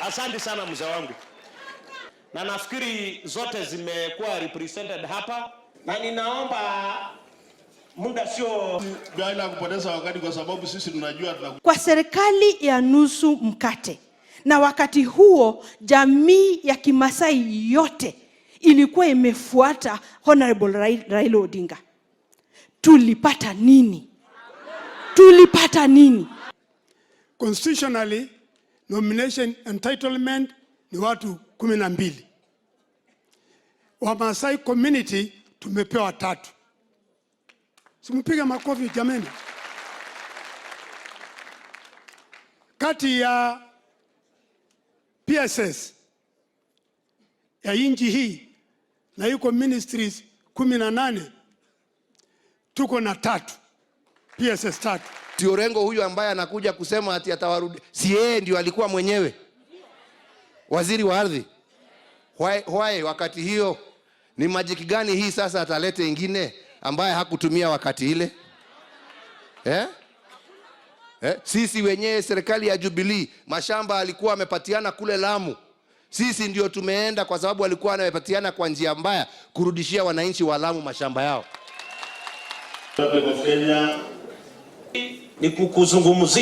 Asante sana mzee wangu, na nafikiri zote zimekuwa represented hapa, na ninaomba muda sio bila kupoteza wakati, kwa sababu sisi tunajua kwa serikali ya nusu mkate. Na wakati huo jamii ya Kimasai yote ilikuwa imefuata Honorable Raila Odinga. Tulipata nini? Tulipata nini? Constitutionally, nomination entitlement ni watu 12. Wamasai community tumepewa 3. Simpige makofi jameni. Kati ya PSS ya inji hii na yuko ministries 18, tuko na 3 PSS 3. Orengo huyu ambaye anakuja kusema ati atawarudi, si yeye ndio alikuwa mwenyewe waziri wa ardhi? Why wakati hiyo? Ni majiki gani hii sasa atalete ingine ambaye hakutumia wakati ile? Sisi wenyewe serikali ya Jubilee mashamba alikuwa amepatiana kule Lamu. Sisi ndio tumeenda kwa sababu alikuwa anayepatiana kwa njia mbaya kurudishia wananchi wa Lamu mashamba yao. Ni kukuzungumzia